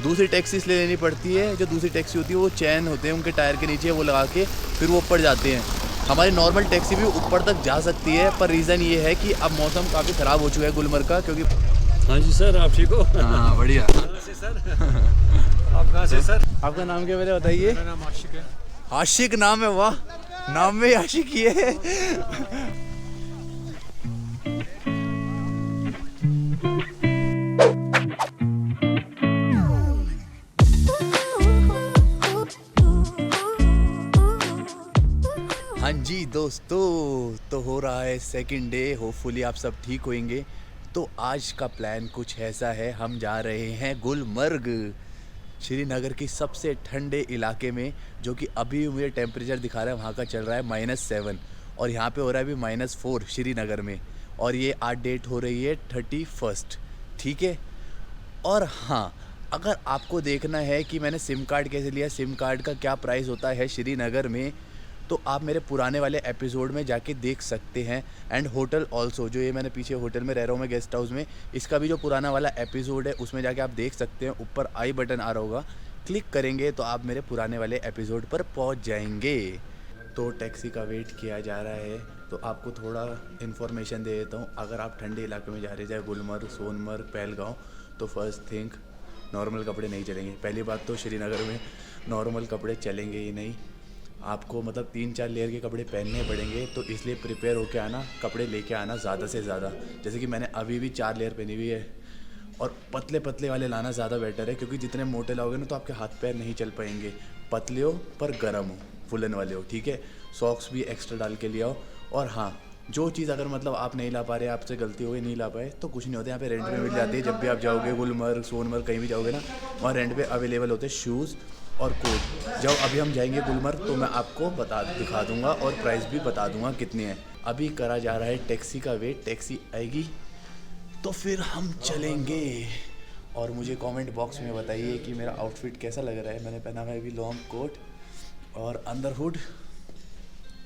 दूसरी टैक्सी इसलिए लेनी पड़ती है, जो दूसरी टैक्सी होती है वो चैन होते हैं उनके टायर के नीचे, वो लगा के फिर वो ऊपर जाते हैं। हमारी नॉर्मल टैक्सी भी ऊपर तक जा सकती है, पर रीज़न ये है कि अब मौसम काफ़ी ख़राब हो चुका है गुलमर्ग का, क्योंकि हाँ जी सर, आप ठीक हो? हाँ बढ़िया। कहाँ से सर? आप कहाँ से सर? आपका नाम क्या पहले बताइए? मेरा नाम आशिक है। आशिक नाम है, वाह, नाम में आशिक ही है। हाँ जी दोस्तों, तो हो रहा है सेकंड डे, होपफुली आप सब ठीक होंगे। तो आज का प्लान कुछ ऐसा है, हम जा रहे हैं गुलमर्ग, श्रीनगर की सबसे ठंडे इलाके में, जो कि अभी मुझे टेम्परेचर दिखा रहा है वहाँ का चल रहा है -7 और यहाँ पे हो रहा है अभी -4 श्रीनगर में। और ये आज डेट हो रही है 31, ठीक है। और हाँ, अगर आपको देखना है कि मैंने सिम कार्ड कैसे लिया, सिम कार्ड का क्या प्राइस होता है श्रीनगर में, तो आप मेरे पुराने वाले एपिसोड में जाके देख सकते हैं। एंड होटल ऑल्सो, जो ये मैंने पीछे होटल में रह रहा हूँ मैं गेस्ट हाउस में, इसका भी जो पुराना वाला एपिसोड है उसमें जाके आप देख सकते हैं। ऊपर आई बटन आ रहा होगा, क्लिक करेंगे तो आप मेरे पुराने वाले एपिसोड पर पहुँच जाएंगे। तो टैक्सी का वेट किया जा रहा है, तो आपको थोड़ा इन्फॉर्मेशन दे देता हूँ। अगर आप ठंडे इलाके में जा रहे चाहे गुलमर्ग, सोनमर्ग, पहलगाँव, तो फर्स्ट थिंग नॉर्मल कपड़े नहीं चलेंगे। पहली बात तो श्रीनगर में नॉर्मल कपड़े चलेंगे ही नहीं, आपको मतलब 3-4 लेयर के कपड़े पहनने पड़ेंगे। तो इसलिए प्रिपेयर होके आना, कपड़े लेके आना ज़्यादा से ज़्यादा। जैसे कि मैंने अभी भी 4 लेयर पहनी हुई है, और पतले पतले वाले लाना ज़्यादा बेटर है, क्योंकि जितने मोटे लाओगे ना तो आपके हाथ पैर नहीं चल पाएंगे। पतले हो पर गर्म हो, फुलन वाले हो, ठीक है। सॉक्स भी एक्स्ट्रा डाल के ले आओ। और हाँ, जो चीज़ अगर मतलब आप नहीं ला पा रहे, आपसे गलती हो गई नहीं ला पाए, तो कुछ नहीं होता, यहाँ पे रेंट पे मिल जाती है। जब भी आप जाओगे गुलमर्ग, सोनमर्ग, कहीं भी जाओगे ना, वहाँ रेंट पे अवेलेबल होते हैं शूज़ और कोट। जब अभी हम जाएंगे गुलमर्ग तो मैं आपको दिखा दूंगा और प्राइस भी बता दूंगा कितनी है। अभी करा जा रहा है टैक्सी का वेट, टैक्सी आएगी तो फिर हम चलेंगे। और मुझे कमेंट बॉक्स में बताइए कि मेरा आउटफिट कैसा लग रहा है। मैंने पहना हुआ है अभी लॉन्ग कोट और अंदर हुड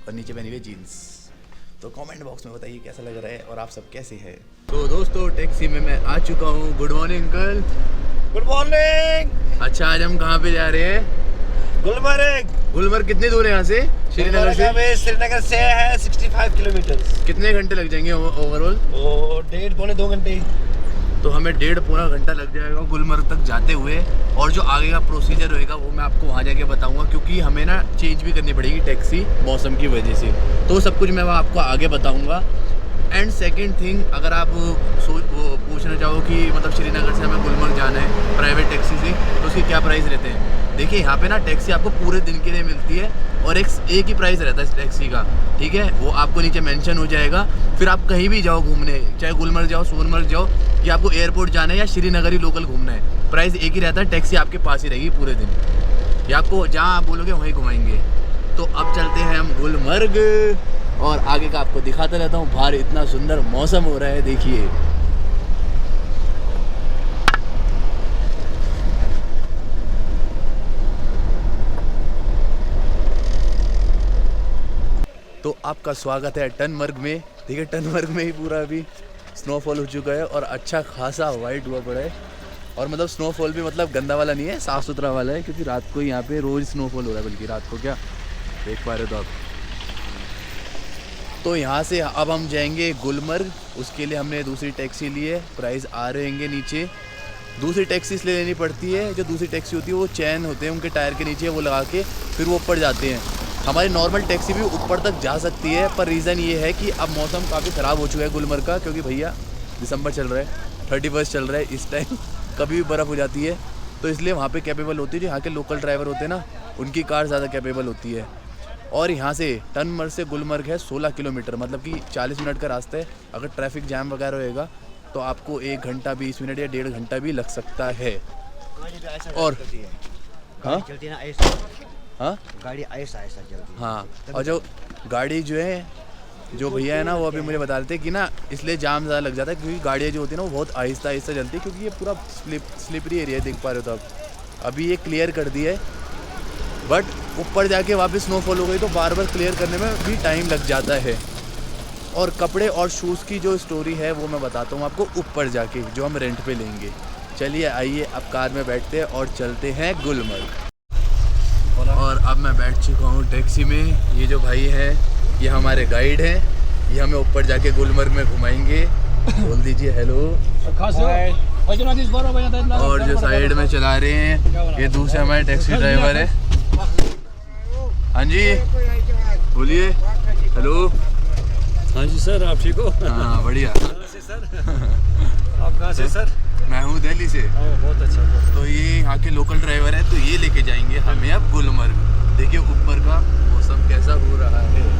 और नीचे पहनी हुई जीन्स। तो कमेंट बॉक्स में बताइए कैसा लग रहा है और आप सब कैसे हैं। तो दोस्तों, टैक्सी में मैं आ चुका हूँ। Good morning uncle. Good morning. अच्छा, आज हम कहाँ पे जा रहे हैं? गुलमर्ग। गुलमर्ग कितनी दूर है यहाँ से? श्रीनगर से? श्रीनगर से है 65 किलोमीटर। कितने घंटे लग जाएंगे ओवरऑल? 1.5-2 घंटे। तो हमें 1.5-पौना घंटा लग जाएगा गुलमर्ग तक जाते हुए। और जो आगे का प्रोसीजर होएगा वो मैं आपको वहाँ जाके बताऊंगा, क्योंकि हमें ना चेंज भी करनी पड़ेगी टैक्सी मौसम की वजह से। तो सब कुछ मैं आपको आगे बताऊंगा। एंड सेकंड थिंग, अगर आप पूछना चाहो कि मतलब श्रीनगर से हमें गुलमर्ग जाना है प्राइवेट टैक्सी से, तो उसके क्या प्राइस रहते हैं। देखिए, यहाँ पे ना टैक्सी आपको पूरे दिन के लिए मिलती है और एक ही प्राइस रहता है टैक्सी का, ठीक है। वो आपको नीचे मेंशन हो जाएगा। फिर आप कहीं भी जाओ घूमने, चाहे गुलमर्ग जाओ, सोनमर्ग जाओ, या आपको एयरपोर्ट जाना है या श्रीनगर ही लोकल घूमना है, प्राइस एक ही रहता है। टैक्सी आपके पास ही रहेगी पूरे दिन, या आपको जहाँ आप बोलोगे वहीं घुमाएंगे। तो अब चलते हैं हम गुलमर्ग और आगे का आपको दिखाता रहता हूँ। बाहर इतना सुंदर मौसम हो रहा है, देखिए। तो आपका स्वागत है टनमर्ग में। देखिए, टनमर्ग में ही पूरा अभी स्नोफॉल हो चुका है और अच्छा खासा वाइट हुआ पड़ा है। और मतलब स्नोफॉल भी मतलब गंदा वाला नहीं है, साफ़ सुथरा वाला है, क्योंकि रात को यहाँ पे रोज़ स्नोफॉल हो रहा है। बल्कि रात को क्या देख पा रहे हो तो आप। तो यहाँ से अब हम जाएंगे गुलमर्ग, उसके लिए हमने दूसरी टैक्सी ली है। प्राइस आ रहेंगे नीचे। दूसरी टैक्सी इसलिए लेनी पड़ती है, जो दूसरी टैक्सी होती है वो चैन होते हैं उनके टायर के नीचे, वो लगा के फिर वो ऊपर जाते हैं। हमारी नॉर्मल टैक्सी भी ऊपर तक जा सकती है, पर रीज़न ये है कि अब मौसम काफ़ी ख़राब हो चुका है गुलमर्ग का, क्योंकि भैया दिसंबर चल रहा है, 31 चल रहा है। इस टाइम कभी भी बर्फ़ हो जाती है, तो इसलिए वहाँ पे कैपेबल होती है जो यहाँ के लोकल ड्राइवर होते हैं ना, उनकी कार ज़्यादा कैपेबल होती है। और यहाँ से टनमर्ग से गुलमर्ग है 16 किलोमीटर, मतलब कि 40 मिनट का रास्ता है। अगर ट्रैफिक जैम वगैरह होएगा तो आपको 1 घंटा 20 मिनट या 1.5 घंटा भी लग सकता है। और हाँ हाँ गाड़ी ऐसा जल्दी। हाँ, और जो गाड़ी जो है, जो भैया है ना, वो अभी मुझे बता रहे थे कि ना इसलिए जाम ज़्यादा लग जाता है, क्योंकि गाड़ियाँ जो होती है ना वो बहुत आहिस्ता आहिस्ता चलती है, क्योंकि ये पूरा स्लिपरी एरिया है, देख पा रहे हो तो आप। अभी ये क्लियर कर दिया है, बट ऊपर जाके वापस स्नोफॉल हो गई तो बार बार क्लियर करने में भी टाइम लग जाता है। और कपड़े और शूज़ की जो स्टोरी है वो मैं बताता हूँ आपको ऊपर जाके, जो हम रेंट पे लेंगे, चलिए आइए अब कार में बैठते हैं और चलते हैं गुलमर्ग। और अब मैं बैठ चुका हूँ टैक्सी में। ये जो भाई है ये हमारे गाइड हैं, ये हमें ऊपर जाके गुलमर्ग में घुमाएंगे। बोल दीजिए हेलो। और जो साइड में चला रहे हैं ये दूसरे हमारे टैक्सी ड्राइवर है। हाँ जी बोलिए हेलो। हाँ जी सर, आप ठीक हो? हाँ बढ़िया। सर आप कहाँ से सर? मैं हूँ दिल्ली से। बहुत अच्छा। तो ये यहाँ के लोकल ड्राइवर है, तो ये लेके जाएंगे हमें अब गुलमर्ग। देखिए ऊपर का मौसम कैसा हो रहा है।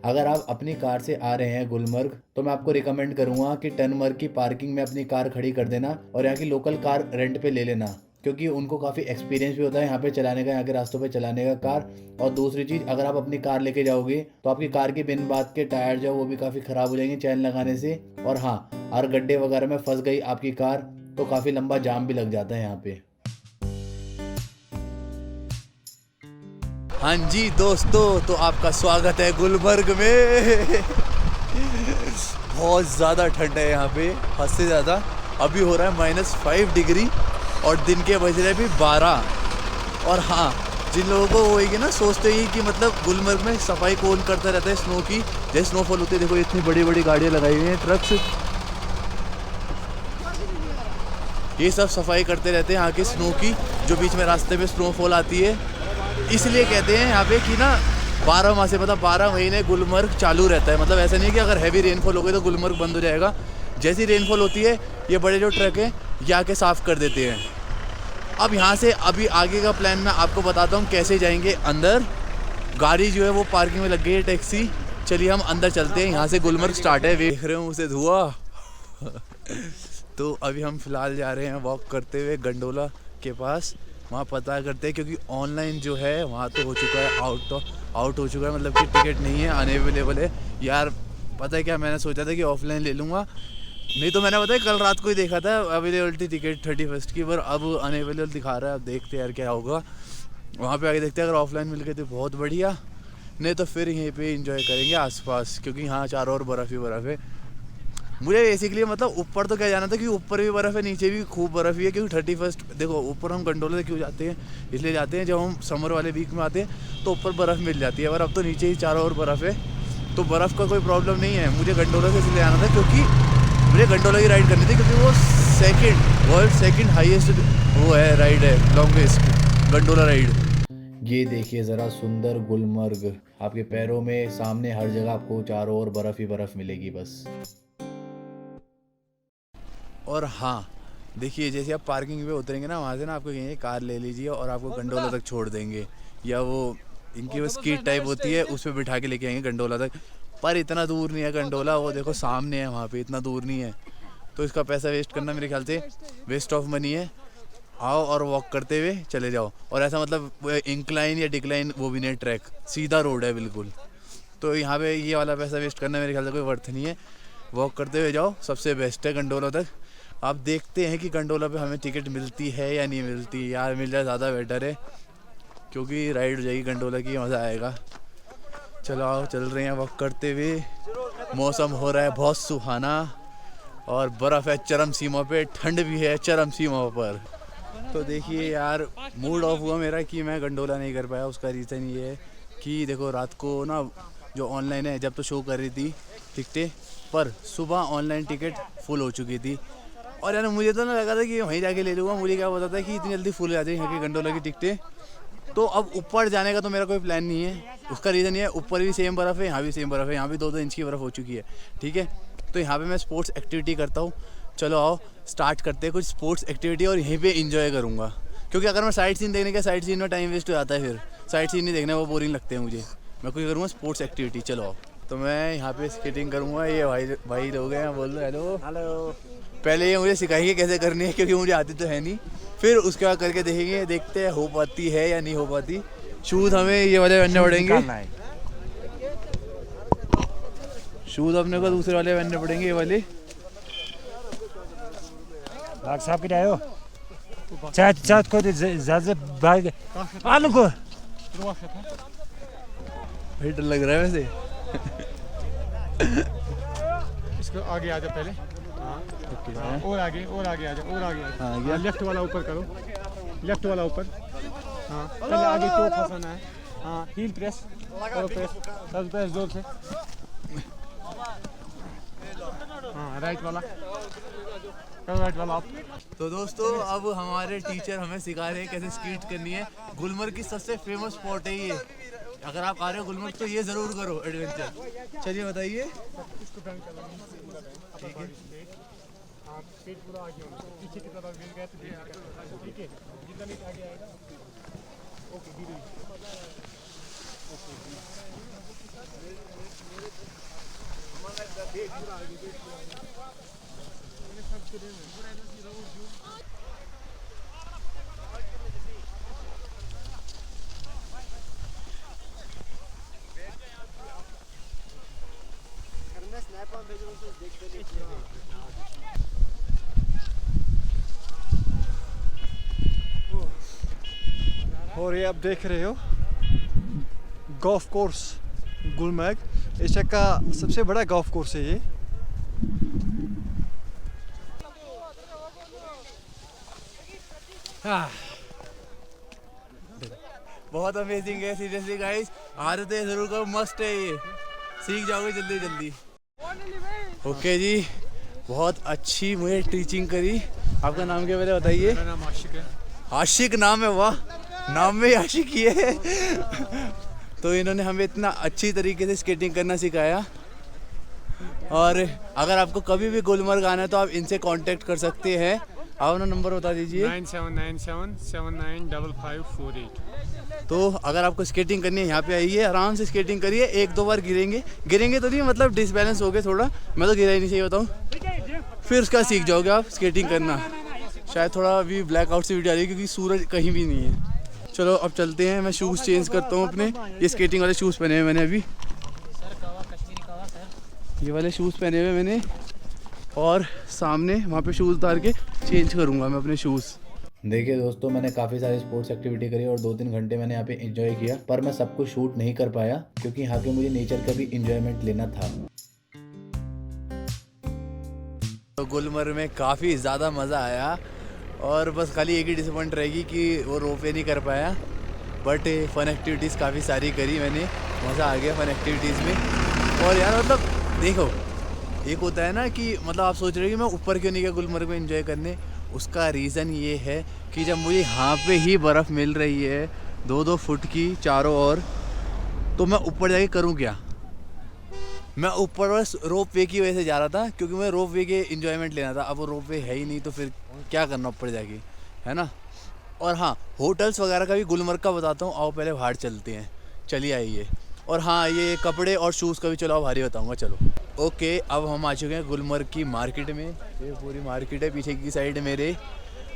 अगर आप अपनी कार से आ रहे हैं गुलमर्ग तो मैं आपको रिकमेंड करूँगा कि टनमर्ग की पार्किंग में अपनी कार खड़ी कर देना और यहाँ की लोकल कार रेंट पे ले लेना, क्योंकि उनको काफ़ी एक्सपीरियंस भी होता है यहाँ पे चलाने का, यहाँ के रास्तों पे चलाने का कार। और दूसरी चीज़, अगर आप अपनी कार लेके जाओगे तो आपकी कार के बिन बात के टायर जो वो भी काफ़ी ख़राब हो जाएंगे चैन लगाने से। और हाँ, अगर गड्ढे वगैरह में फंस गई आपकी कार तो काफ़ी लंबा जाम भी लग जाता है यहाँ पे। हाँ जी दोस्तों, तो आपका स्वागत है गुलमर्ग में। बहुत ज़्यादा ठंड है यहाँ पे, हद से ज़्यादा। अभी हो रहा है -5 डिग्री और दिन के बज रहे भी 12। और हाँ, जिन लोगों को होगी ना, सोचते ही कि मतलब गुलमर्ग में सफाई कौन करता रहता है स्नो की, जैसे स्नोफॉल होती है। देखो इतनी बड़ी बड़ी गाड़ियाँ लगाई हुई हैं, ट्रक्स, ये सब सफाई करते रहते हैं यहाँ के स्नो की, जो बीच में रास्ते में स्नोफॉल आती है। इसलिए कहते हैं यहाँ पे कि ना 12 माह से मतलब 12 महीने गुलमर्ग चालू रहता है। मतलब ऐसा नहीं है कि अगर हैवी रेनफॉल हो गई तो गुलमर्ग बंद हो जाएगा। जैसी रेनफॉल होती है ये बड़े जो ट्रक हैं ये आके साफ़ कर देते हैं। अब यहाँ से अभी आगे का प्लान मैं आपको बताता हूँ कैसे जाएंगे अंदर। गाड़ी जो है वो पार्किंग में लग गई है टैक्सी। चलिए हम अंदर चलते हैं, यहाँ से गुलमर्ग स्टार्ट है। देख रहे हो उसे धुआं। तो अभी हम फ़िलहाल जा रहे हैं वॉक करते हुए गंडोला के पास, वहाँ पता करते हैं, क्योंकि ऑनलाइन जो है वहाँ तो हो चुका है आउट हो चुका है, मतलब कि टिकट नहीं है, अनअवेलेबल है। यार पता है क्या, मैंने सोचा था कि ऑफलाइन ले लूँगा, नहीं तो मैंने पता है कल रात को ही देखा था अवेलेबिलिटी टिकट 31 की, पर अब अनअवेलेबल दिखा रहा है। अब देखते हैं यार क्या होगा, वहाँ पे आगे देखते हैं। अगर ऑफलाइन मिल गए तो बहुत बढ़िया, नहीं तो फिर यहीं पे एंजॉय करेंगे आसपास, क्योंकि यहाँ चारों ओर बर्फ़ ही बर्फ़ है। मुझे बेसिकली मतलब ऊपर तो क्या जाना था कि ऊपर भी बर्फ़ है, नीचे भी खूब बर्फ़ ही है, क्योंकि 31 देखो ऊपर हम गंडोला से क्यों जाते हैं, इसलिए जाते हैं जब हम समर वाले वीक में आते हैं तो ऊपर बर्फ़ मिल जाती है। पर अब तो नीचे ही चारों ओर बर्फ़ है, तो बर्फ़ का कोई प्रॉब्लम नहीं है। मुझे गंडोला से इसलिए आना था क्योंकि मुझे गंडोला की राइड करनी थी, क्योंकि वो वर्ल्ड सेकंड हाईएस्ट वो है राइड है, लॉन्गेस्ट गंडोला राइड। ये देखिए ज़रा सुंदर गुलमर्ग, आपके पैरों में सामने हर जगह आपको चारों ओर बर्फ़ ही बर्फ़ मिलेगी बस। और हाँ देखिए, जैसे आप पार्किंग पे उतरेंगे ना, वहाँ से ना आपको कहेंगे कार ले लीजिए और आपको गंडोला तक छोड़ देंगे, या वो इनकी वो स्कीट टाइप होती है उस पर बिठा के लेके आएंगे गंडोला तक। पर इतना दूर नहीं है गंडोला, वो देखो सामने है, वहाँ पे इतना दूर नहीं है, तो इसका पैसा वेस्ट करना मेरे ख्याल से वेस्ट ऑफ मनी है। आओ और वॉक करते हुए चले जाओ। और ऐसा मतलब इंक्लाइन या डिक्लाइन वो भी नहीं, ट्रैक सीधा रोड है बिल्कुल। तो यहाँ पे ये वाला पैसा वेस्ट करना मेरे ख्याल से कोई वर्थ नहीं है। वॉक करते हुए जाओ, सबसे बेस्ट है गंडोला तक। आप देखते हैं कि गंडोला पे हमें टिकट मिलती है या नहीं मिलती। यार मिल जाए ज़्यादा बेटर है, क्योंकि राइड हो जाएगी गंडोला की, मज़ा आएगा। चलो आओ, चल रहे हैं वॉक करते हुए। मौसम हो रहा है बहुत सुहाना और बर्फ़ है चरम सीमा पे, ठंड भी है चरम सीमा पर। तो देखिए यार, मूड ऑफ हुआ मेरा कि मैं गंडोला नहीं कर पाया। उसका रीज़न ये है कि देखो रात को ना जो ऑनलाइन है, जब तो शो कर रही थी टिकटें, पर सुबह ऑनलाइन टिकट फुल हो चुकी थी। और यार मुझे तो ना लगा था कि वहीं जाके ले लूँगा, मुझे क्या पता था कि इतनी जल्दी फुल आ जाए यहाँ की गंडोला की टिकटें। तो अब ऊपर जाने का तो मेरा कोई प्लान नहीं है। उसका रीज़न ये है, ऊपर भी सेम बर्फ़ है, यहाँ भी सेम बर्फ़ है, यहाँ भी 2-2 इंच की बर्फ़ हो चुकी है, ठीक है। तो यहाँ पे मैं स्पोर्ट्स एक्टिविटी करता हूँ। चलो आओ स्टार्ट करते हैं कुछ स्पोर्ट्स एक्टिविटी, और यहीं पे एंजॉय करूँगा, क्योंकि अगर मैं साइट सीन देखने का, साइट सीन में टाइम वेस्ट हो जाता है, फिर साइट सीन नहीं देखना, वो बोरिंग लगते हैं मुझे। मैं कुछ करूँगा स्पोर्ट्स एक्टिविटी। चलो आओ। तो मैं यहाँ पे स्केटिंग करूँगा। ये भाई लोग हैं, बोल दो हेलो। हेलो। पहले ये मुझे सिखाएंगे कैसे करनी है, क्योंकि मुझे आती तो है नहीं। फिर उसके बाद करके देखेंगे, देखते हैं हो पाती है या नहीं हो पाती। शूज़ हमें ये वाले पहनने पड़ेंगे, शूज़ अपने को दूसरे वाले पहनने पड़ेंगे, ये वाले। भाग साहब के आयो चाट को ज़्यादा भाग आलू को भाई डर लग रहा है वैसे। इसको आगे आ जा पहले। हाँ, और आगे आ जाओ, और आगे आ जाओ। हाँ, गया। लेफ्ट वाला ऊपर करो, लेफ्ट वाला ऊपर। हाँ, पहले आगे टो फंसाना है। हाँ, हील प्रेस करो, प्रेस जोर से। हाँ, राइट वाला करो, राइट वाला आप। तो दोस्तों अब हमारे टीचर हमें सिखा रहे हैं कैसे स्कीट करनी है। गुलमर्ग की सबसे फेमस स्पॉट है ये। अगर आप आ रहे हो गुलमर्ग तो ये ज़रूर करो एडवेंचर। चलिए बताइए। ठीक है, हाँ, पेट पूरा आगे होना चाहिए। पीछे की तरफ गिर गया तो ठीक है, जितना नहीं आगे आएगा। ओके, धीरे और ये आप देख रहे हो गोल्फ कोर्स गुलमर्ग एशिया का सबसे बड़ा गोल्फ कोर्स है ये। बहुत अमेजिंग है सीरियसली गाइस। आ रहे थे ज़रूर करो, मस्त है ये, सीख जाओगे जल्दी जल्दी। ओके जी, बहुत अच्छी मुझे टीचिंग करी। आपका नाम क्या पहले बताइए? मेरा नाम आशिक है। आशिक नाम है, वाह, नाम में ही आशिक ही है। तो इन्होंने हमें इतना अच्छी तरीके से स्केटिंग करना सिखाया। और अगर आपको कभी भी गुलमर्ग आना है तो आप इनसे कांटेक्ट कर सकते हैं। आप अपना नंबर बता दीजिए। 9797795548। तो अगर आपको स्केटिंग करनी है यहाँ पे आइए, आराम से स्केटिंग करिए। एक दो बार गिरेंगे तो नहीं, मतलब डिसबैलेंस हो गए थोड़ा, मैं तो गिरा ही नहीं, चाहिए बताऊँ। फिर उसका सीख जाओगे आप स्केटिंग करना। शायद थोड़ा अभी ब्लैकआउट से वीडियो आ रही है क्योंकि सूरज कहीं भी नहीं है। चलो अब चलते हैं, मैं शूज़ चेंज करता हूँ अपने। ये स्केटिंग वाले शूज़ पहने हुए मैंने अभी, ये वाले शूज़ पहने हुए मैंने, और सामने वहाँ पे शूज़ उतार के चेंज करूँगा मैं अपने शूज़। देखिए दोस्तों, मैंने काफ़ी सारी स्पोर्ट्स एक्टिविटी करी और 2-3 घंटे मैंने यहाँ पे एंजॉय किया, पर मैं सब कुछ शूट नहीं कर पाया क्योंकि यहाँ के मुझे नेचर का भी एंजॉयमेंट लेना था। तो गुलमर्ग में काफ़ी ज़्यादा मज़ा आया और बस खाली एक ही डिसअपॉइंट रहेगी कि वो रोपवे नहीं कर पाया, बट फन एक्टिविटीज़ काफ़ी सारी करी मैंने, मज़ा आ गया फन एक्टिविटीज़ में। और यार मतलब देखो, एक होता है ना कि मतलब आप सोच रहे हो कि मैं ऊपर क्यों नहीं गया गुलमर्ग में एंजॉय करने। उसका रीज़न ये है कि जब मुझे यहाँ पे ही बर्फ़ मिल रही है 2-2 फुट की चारों ओर, तो मैं ऊपर जाके करूँ क्या। मैं ऊपर बस रोप वे की वजह से जा रहा था क्योंकि मैं रोप वे के एंजॉयमेंट लेना था। अब वो रोप वे है ही नहीं तो फिर क्या करना ऊपर जाके, है ना। और हाँ, होटल्स वगैरह का भी गुलमर्ग का बताता हूँ, आओ पहले बाहर चलते हैं, चलिए आइए। और हाँ, ये कपड़े और शूज़ का भी चलो भारी बताऊँगा, चलो। ओके, अब हम आ चुके हैं गुलमर्ग की मार्केट में। ये पूरी मार्केट है पीछे की साइड मेरे।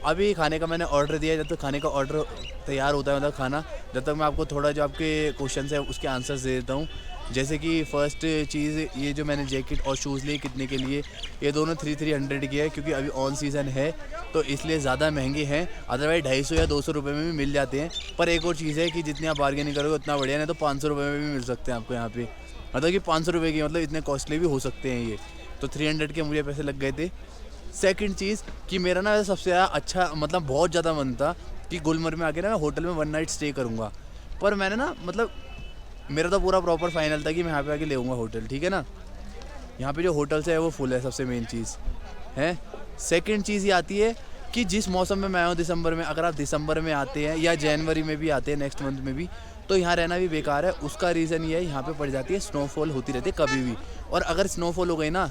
अभी खाने का मैंने ऑर्डर दिया है, जब तक खाने का ऑर्डर तैयार होता है मतलब खाना, जब तक मैं आपको थोड़ा जो आपके क्वेश्चन है उसके आंसर्स दे देता हूँ। जैसे कि फ़र्स्ट चीज़, ये जो मैंने जैकेट और शूज़ लिए कितने के लिए, ये दोनों 300 की है क्योंकि अभी ऑन सीज़न है तो इसलिए ज़्यादा महंगे हैं। अदरवाइज़ 250 या 200 रुपये में भी मिल जाते हैं। पर एक और चीज़ है कि जितनी आप बार्गेनिंग करोगे उतना बढ़िया, नहीं तो 500 रुपये में भी मिल सकते हैं आपको यहाँ पे। मतलब कि 500 रुपये की, मतलब इतने कॉस्टली भी हो सकते हैं ये। तो 300 के मुझे पैसे लग गए थे। सेकंड चीज़ कि मेरा ना सबसे ज़्यादा अच्छा, मतलब बहुत ज़्यादा मन था कि गुलमर्ग में आके ना मैं होटल में 1 नाइट स्टे करूँगा। पर मैंने ना, मतलब मेरा तो पूरा प्रॉपर फाइनल था कि मैं यहाँ पे आके लेऊँगा होटल, ठीक है ना। यहाँ पे जो होटल्स है वो फुल है, सबसे मेन चीज़ है। सेकंड चीज़ ये आती है कि जिस मौसम में मैं आया हूँ दिसंबर में, अगर आप दिसंबर में आते हैं या जनवरी में भी आते हैं नेक्स्ट मंथ में भी, तो यहाँ रहना भी बेकार है। उसका रीज़न ये है, यहाँ पे पड़ जाती है स्नोफॉल होती रहती है कभी भी, और अगर स्नोफॉल हो गई ना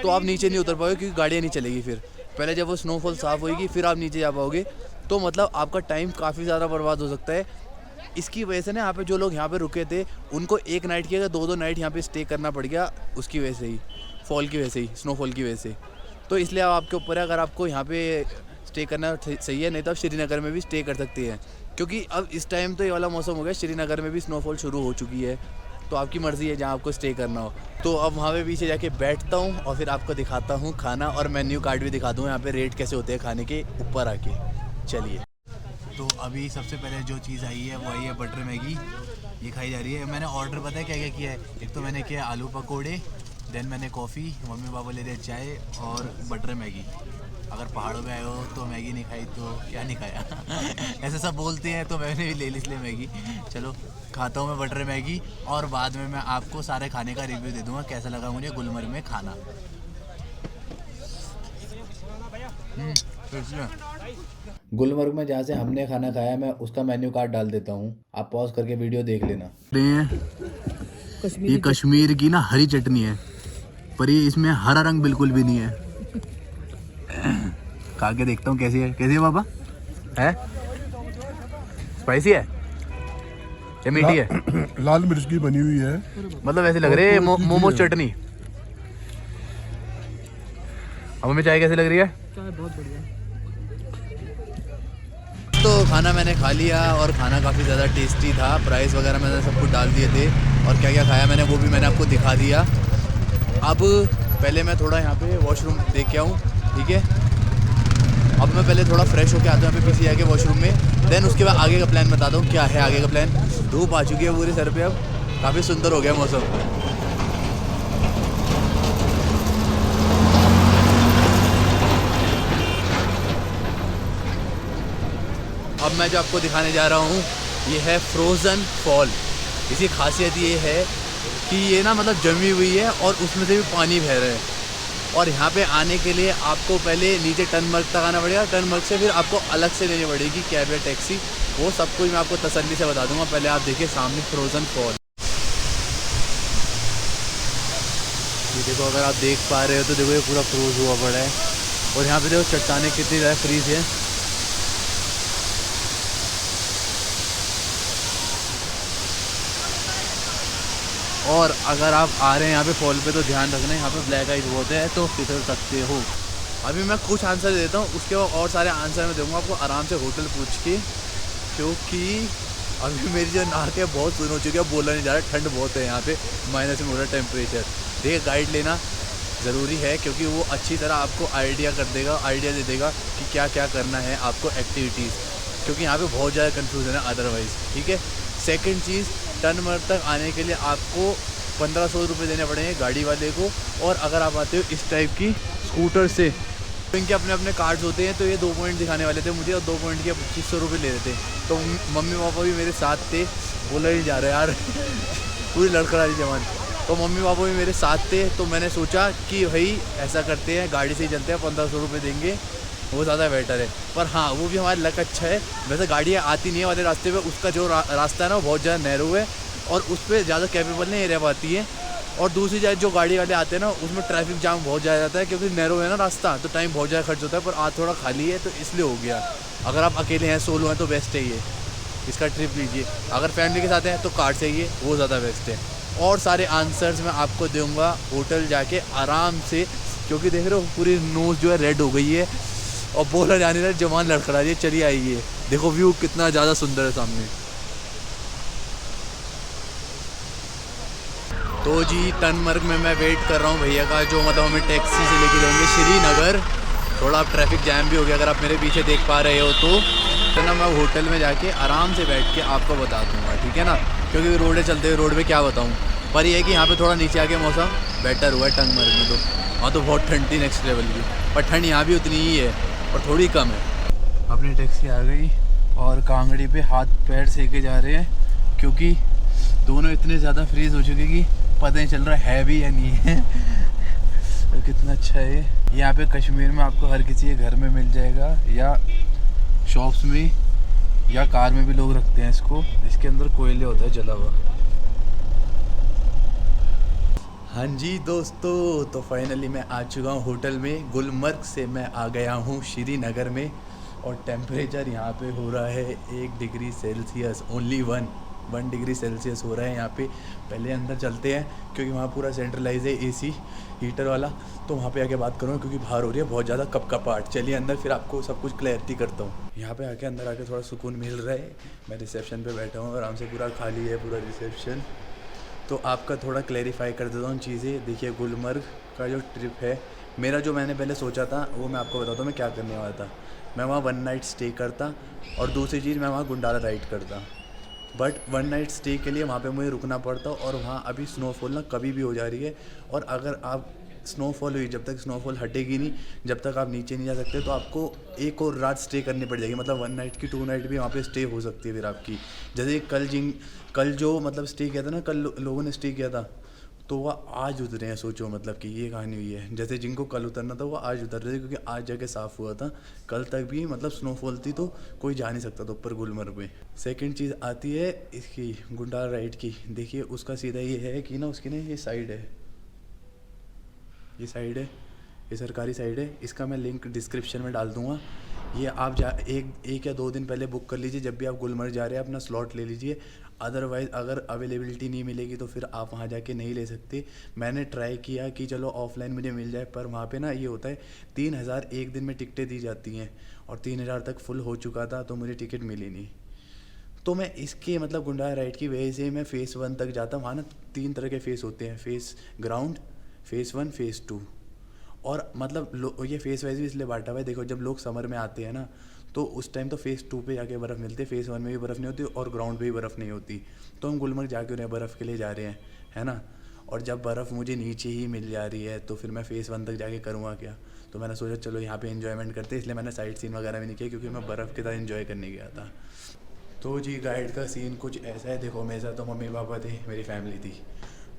तो आप नीचे नहीं उतर पाओगे क्योंकि गाड़ियाँ नहीं चलेगी। फिर पहले जब वो स्नोफॉल साफ़ होगी फिर आप नीचे जा पाओगे, तो मतलब आपका टाइम काफ़ी ज़्यादा बर्बाद हो सकता है। इसकी वजह से ना यहाँ पे जो लोग यहाँ पे रुके थे उनको 1 नाइट की जगह 2-2 नाइट यहाँ पे स्टे करना पड़ गया, उसकी वजह से ही, फॉल की वजह से ही, स्नोफॉल की वजह से। तो इसलिए अब आपके ऊपर है, अगर आपको यहाँ पे स्टे करना सही है, नहीं तो आप श्रीनगर में भी स्टे कर सकते हैं क्योंकि अब इस टाइम तो ये वाला मौसम हो गया, श्रीनगर में भी स्नोफॉल शुरू हो चुकी है। तो आपकी मर्ज़ी है जहाँ आपको स्टे करना हो। तो अब वहाँ पे पीछे जाके बैठता हूँ और फिर आपको दिखाता हूँ खाना, और मेन्यू कार्ड भी दिखा दूँ यहाँ पे रेट कैसे होते हैं खाने के ऊपर आके। चलिए, तो अभी सबसे पहले जो चीज़ आई है वो आई है बटर मैगी, ये खाई जा रही है। मैंने ऑर्डर पता है क्या क्या किया है। एक तो मैंने किया आलू पकोड़े, देन मैंने कॉफ़ी, मम्मी पापा ले रहे चाय और बटर मैगी। अगर पहाड़ों में आए हो तो मैगी नहीं खाई तो क्या नहीं खाया ऐसे सब बोलते हैं तो मैंने भी ले ली इसलिए मैगी। चलो खाता हूँ मैं बटर मैगी और बाद में मैं आपको सारे खाने का रिव्यू दे दूँगा कैसा लगा मुझे गुलमर्ग में खाना। गुलमर्ग में जहाँ से हमने खाना खाया मैं उसका मेन्यू कार्ड डाल देता हूँ, आप पॉज करके वीडियो देख लेना। ये कश्मीर की ना हरी चटनी है पर ये इसमें हरा रंग बिल्कुल भी नहीं है। खा के देखता हूँ कैसी है पापा? है स्पाइसी है या मीठी है? लाल मिर्च की बनी हुई है, मतलब ऐसे लग रहे है मोमोज चटनी। अब हमें चाय कैसे लग रही है? चाय बहुत बढ़िया। तो खाना मैंने खा लिया और खाना काफ़ी ज़्यादा टेस्टी था। प्राइस वगैरह मैंने सब कुछ डाल दिए थे और क्या क्या खाया मैंने वो भी मैंने आपको दिखा दिया। अब पहले मैं थोड़ा यहाँ पे वॉशरूम देख के आऊँ, ठीक है? अब मैं पहले थोड़ा फ्रेश होके आता हूँ यहाँ पे पीछे जाके वॉशरूम में, देन उसके बाद आगे का प्लान बताता हूँ क्या है आगे का प्लान। धूप आ चुकी है पूरे सर पे, अब काफ़ी सुंदर हो गया मौसम। अब मैं जो आपको दिखाने जा रहा हूँ ये है फ्रोज़न फॉल। इसकी खासियत ये है कि ये ना मतलब जमी हुई है और उसमें से भी पानी बह रहा है। और यहाँ पे आने के लिए आपको पहले नीचे टनमर्ग तक आना पड़ेगा, टनमर्ग से फिर आपको अलग से लेनी पड़ेगी कैब या टैक्सी। वो सब कुछ मैं आपको तसल्ली से बता दूंगा। पहले आप देखिए सामने फ्रोज़न फॉल। ये देखो, अगर आप देख पा रहे हो तो देखो ये पूरा फ्रोज हुआ पड़ा है और यहाँ पे देखो चट्टानें कितनी ज़्यादा फ्रीज है। और अगर आप आ रहे हैं यहाँ पे फॉल पे तो ध्यान रखना, यहाँ पे ब्लैक आइस बहुत है तो फिसल सकते हो। अभी मैं कुछ आंसर देता हूँ, उसके बाद और सारे आंसर मैं दूंगा आपको आराम से होटल पूछ के, क्योंकि अभी मेरी जो नाक है बहुत सुन हो चुकी है, बोला नहीं जा रहा, ठंड बहुत है यहाँ पे, माइनस में हो रहा है टेम्परेचर। देखिए गाइड लेना ज़रूरी है क्योंकि वो अच्छी तरह आपको आइडिया दे देगा कि क्या क्या करना है आपको एक्टिविटीज़, क्योंकि यहाँ पे बहुत ज़्यादा कन्फ्यूज़न है अदरवाइज़, ठीक है। सेकंड चीज़, टनमर्ग तक आने के लिए आपको 1500 रुपये देने पड़ेंगे गाड़ी वाले को। और अगर आप आते हो इस टाइप की स्कूटर से तो इनके अपने अपने कार्ड्स होते हैं। तो ये 2 पॉइंट दिखाने वाले थे मुझे और 2 पॉइंट के 2500 रुपये ले रहे थे। तो मम्मी पापा भी मेरे साथ थे, बोला ही जा रहा है यार पूरी लड़खड़ाई जवान। तो मम्मी पापा भी मेरे साथ थे, तो मैंने सोचा कि भाई ऐसा करते हैं गाड़ी से ही चलते हैं, 1500 रुपये देंगे, वो ज़्यादा बेटर है। पर हाँ, वो भी हमारा लक अच्छा है, वैसे गाड़ियाँ आती नहीं है वाले रास्ते पे, उसका जो रास्ता है ना वो बहुत ज़्यादा नैरो है और उस पर ज़्यादा कैपेबल नहीं रह पाती है। और दूसरी जगह जो गाड़ी वाले आते हैं ना उसमें ट्रैफिक जाम बहुत ज़्यादा जाता है, क्योंकि नैरो है ना रास्ता, तो टाइम बहुत ज़्यादा खर्च होता है। पर आज थोड़ा खाली है तो इसलिए हो गया। अगर आप अकेले हैं, सोलो हैं, तो बेस्ट है ये, इसका ट्रिप लीजिए। अगर फैमिली के साथ हैं तो कार चाहिए, वो ज़्यादा बेस्ट है। और सारे आंसर्स मैं आपको दूंगा होटल जाके आराम से, क्योंकि देख रहे हो पूरी नोज़ जो है रेड हो गई है और बोला जाने रहा जवान लड़खड़ा रही है। चलिए आइए, देखो व्यू कितना ज़्यादा सुंदर है सामने। तो जी टनमर्ग में मैं वेट कर रहा हूँ भैया का, जो मतलब हमें टैक्सी से लेके जाएंगे श्रीनगर। थोड़ा अब ट्रैफिक जैम भी हो गया, अगर आप मेरे पीछे देख पा रहे हो तो ना मैं होटल में जाके आराम से बैठ के आपको बता दूँगा, ठीक है ना, क्योंकि रोडे चलते हुए रोड पे क्या बताऊँ। पर ये है कि यहाँ पे थोड़ा नीचे आके मौसम बेटर हुआ है टनमर्ग में, तो वहाँ तो बहुत ठंड थी नेक्स्ट लेवल की, पर ठंड यहाँ भी उतनी ही है और थोड़ी कम है। अपनी टैक्सी आ गई और कांगड़ी पे हाथ पैर सेके जा रहे हैं, क्योंकि दोनों इतने ज़्यादा फ्रीज हो चुके कि पता नहीं चल रहा है भी या नहीं है। तो कितना अच्छा है यहाँ पे। कश्मीर में आपको हर किसी के घर में मिल जाएगा, या शॉप्स में या कार में भी लोग रखते हैं इसको। इसके अंदर कोयले होता है जला हुआ। हाँ जी दोस्तों, तो फाइनली मैं आ चुका हूँ होटल में। गुलमर्ग से मैं आ गया हूँ श्रीनगर में और टेम्परेचर यहाँ पे हो रहा है 1 degree Celsius, only 1 degree Celsius हो रहा है यहाँ पे। पहले अंदर चलते हैं क्योंकि वहाँ पूरा सेंट्रलाइज है एसी हीटर वाला, तो वहाँ पे आके बात करूँगा क्योंकि बाहर हो रही है बहुत ज़्यादा कपकपाहट। चलिए अंदर, फिर आपको सब कुछ क्लैरिटी करता हूँ। यहाँ पे आके अंदर आके थोड़ा सुकून मिल रहा है। मैं रिसेप्शन पे बैठा हूँ, आराम से पूरा खाली है पूरा रिसेप्शन। तो आपका थोड़ा क्लैरिफाई कर देता हूँ चीज़ें। देखिए गुलमर्ग का जो ट्रिप है मेरा, जो मैंने पहले सोचा था वो मैं आपको बताता हूँ मैं क्या करने वाला था। मैं वहाँ 1 नाइट स्टे करता और दूसरी चीज़ मैं वहाँ गुंडाला राइड करता। बट वन नाइट स्टे के लिए वहाँ पे मुझे रुकना पड़ता और वहाँ अभी स्नोफॉल ना कभी भी हो जा रही है। और अगर आप स्नोफॉल हुई, जब तक स्नोफॉल हटेगी नहीं, जब तक आप नीचे नहीं जा सकते, तो आपको एक और रात स्टे करनी पड़ जाएगी। मतलब 1 नाइट की 2 नाइट भी वहाँ पे स्टे हो सकती है फिर आपकी। जैसे कल जो मतलब स्टे किया था ना, कल लोगों ने स्टे किया था, तो वह आज उतरे हैं। सोचो मतलब कि ये कहानी हुई है। जैसे जिनको कल उतरना था वो आज उतर रहे थे, क्योंकि आज जाके साफ़ हुआ था। कल तक भी मतलब स्नोफॉल थी तो कोई जा नहीं सकता था ऊपर गुलमर्ग में। सेकंड चीज़ आती है इसकी गुंडाल राइड की। देखिए उसका सीधा ये है कि ना, उसकी ना ये साइड है, ये साइड है, ये सरकारी साइड है। इसका मैं लिंक डिस्क्रिप्शन में डाल दूँगा। ये आप एक या 2 दिन पहले बुक कर लीजिए। जब भी आप गुलमर्ग जा रहे हैं अपना स्लॉट ले लीजिए। अदरवाइज़ अगर अवेलेबिलिटी नहीं मिलेगी तो फिर आप वहाँ जाके नहीं ले सकते। मैंने ट्राई किया कि चलो ऑफलाइन मुझे मिल जाए, पर वहाँ पे ना ये होता है 3000 एक दिन में टिकटें दी जाती हैं और 3000 तक फुल हो चुका था तो मुझे टिकट मिली नहीं। तो मैं इसके मतलब गुंडाल राइड की वजह से मैं फ़ेज़ 1 तक जाता हूँ। वहाँ ना 3 तरह के फ़ेज़ होते हैं, फ़ेज़ ग्राउंड, फ़ेज़ 1, फ़ेज़ 2। और मतलब ये फ़ेज़ वाइज भी इसलिए बांटा हुआ है। देखो जब लोग समर में आते हैं ना, तो उस टाइम तो फ़ेज़ 2 पे जाके बर्फ़ मिलती है, फ़ेज़ 1 में भी बर्फ़ नहीं होती और ग्राउंड पे भी बर्फ़ नहीं होती। तो हम गुलमर्ग जा क्यों रहे हैं, बर्फ़ के लिए जा रहे हैं, है ना। और जब बर्फ़ मुझे नीचे ही मिल जा रही है तो फिर मैं फ़ेज़ 1 तक जाके करूँगा क्या। तो मैंने सोचा चलो यहाँ पे एंजॉयमेंट करते हैं, इसलिए मैंने साइट सीन वगैरह भी नहीं किया, क्योंकि मैं बर्फ़ के साथ एंजॉय करने गया था। तो जी गाइड का सीन कुछ ऐसा है। देखो मेरे साथ तो मम्मी पापा थे, मेरी फैमिली थी,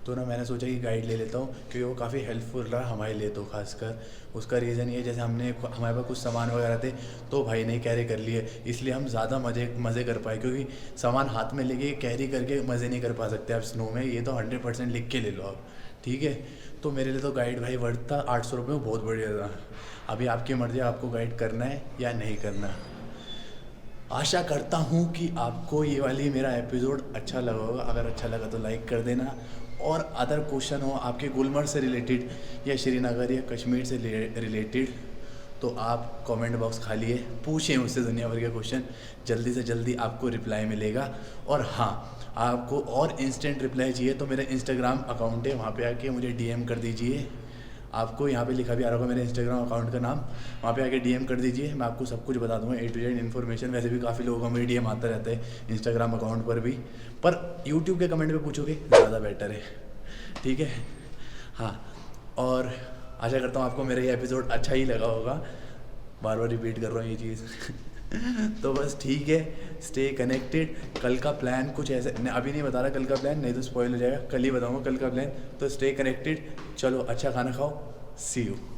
तो ना मैंने सोचा कि गाइड ले लेता हूँ, क्योंकि वो काफ़ी हेल्पफुल रहा हमारे लिए। तो खासकर उसका रीज़न ये, जैसे हमारे पास कुछ सामान वगैरह थे तो भाई ने कैरी कर लिए, इसलिए हम ज़्यादा मज़े कर पाए। क्योंकि सामान हाथ में लेके कैरी करके मज़े नहीं कर पा सकते आप स्नो में, ये तो 100% लिख के ले लो आप, ठीक है। तो मेरे लिए तो गाइड भाई वर्थ था। 800 रुपये में बहुत बढ़िया था। अभी आपकी मर्ज़ी, आपको गाइड करना है या नहीं करना। आशा करता हूँ कि आपको ये वाली मेरा एपिसोड अच्छा लगा होगा। अगर अच्छा लगा तो लाइक कर देना। और अदर क्वेश्चन हो आपके गुलमर्ग से रिलेटेड या श्रीनगर या कश्मीर से रिलेटेड, तो आप कमेंट बॉक्स खाली है, पूछें मुझसे दुनिया भर के क्वेश्चन। जल्दी से जल्दी आपको रिप्लाई मिलेगा। और हाँ, आपको और इंस्टेंट रिप्लाई चाहिए तो मेरा इंस्टाग्राम अकाउंट है, वहाँ पे आके मुझे डीएम कर दीजिए। आपको यहाँ पे लिखा भी आ रहा होगा मेरे इंस्टाग्राम अकाउंट का नाम, वहाँ पे आके डीएम कर दीजिए। मैं आपको सब कुछ बता दूँगा, A to Z इन्फॉर्मेशन। वैसे भी काफ़ी लोगों का मुझे डीएम आता रहता है इंस्टाग्राम अकाउंट पर भी, पर यूट्यूब के कमेंट पे पूछोगे ज़्यादा बेटर है, ठीक है। हाँ, और आशा करता हूँ आपको मेरा ये एपिसोड अच्छा ही लगा होगा। बार बार रिपीट कर रहा हूँ ये चीज़ तो बस ठीक है, स्टे कनेक्टेड। कल का प्लान कुछ ऐसे अभी नहीं बता रहा, कल का प्लान नहीं तो स्पॉइल हो जाएगा। कल ही बताऊँगा कल का प्लान, तो स्टे कनेक्टेड। चलो अच्छा खाना खाओ, सी यू।